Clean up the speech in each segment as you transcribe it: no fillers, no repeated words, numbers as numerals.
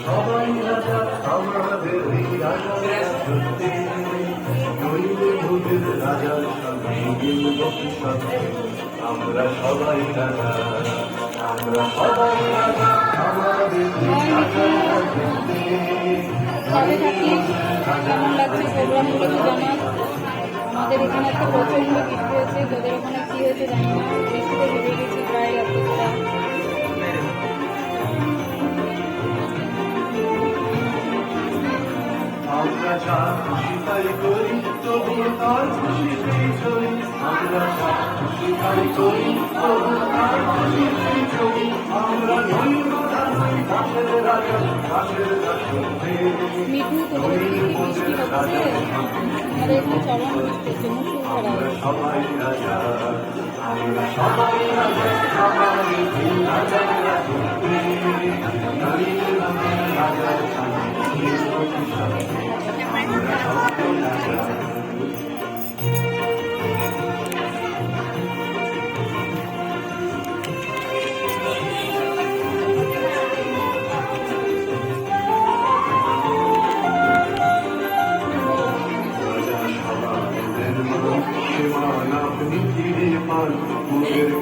সবাই রাজা আমাদের রাজার সঙ্গে আমরা সবাই রাজা, আমরা সবাই রাজা আমাদের কেমন লাগছে প্রোগ্রামগুলো তো জানান। আমাদের এখানে একটা প্রচন্ড বৃষ্টি হয়েছে, তোদের ওখানে কি হয়েছে জানি না। বৃষ্টিতে ভিজে গেছি প্রায় এতটা। আমরা যা খুশি তাই করি তবু তার খুশিতেই চলি, আমরা যা খুশি তাই করি তবু তার খুশিতেই চলি। আমরা নই প্রধান নই দাসের রাজা, দাসের মিঠু তোদের কি বৃষ্টি হচ্ছে? আমাদের এখানে চরম বৃষ্টি হচ্ছে, মুসুল ধারা। সবাই রাজা, আমরা সবাই রাজা আমাদের রাজার রাজা, রাজার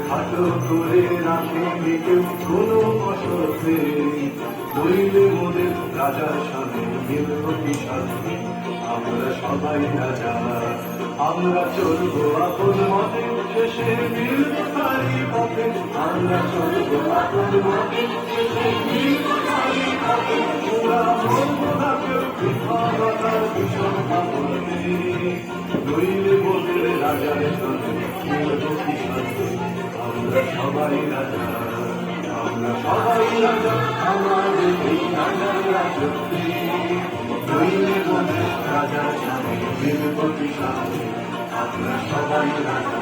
খাটো করে রাখেনি কেউ কোনো অসতে, বইলে মোদের রাজার সামনে নির্ভতি শান্তি। আমরা সবাই রাজা, আমরা চলবো আপন মতে শেষে মিলতারি পথে, আমরা চলবো আপন মতে শেষে মিলতারি পথে। ওরা বলবো না কেউ বিফলতার ভীষণ আপনে, বইলে মোদের রাজার সামনে নির্ভতি শান্তি। আমরা সবাই রাজা, আমরা সবাই রাজা আমাদের এই রাজার রাজত্বে, নইলে বলে রাজার সামনে নির্ভতি শান্তি। আমরা সবাই রাজা।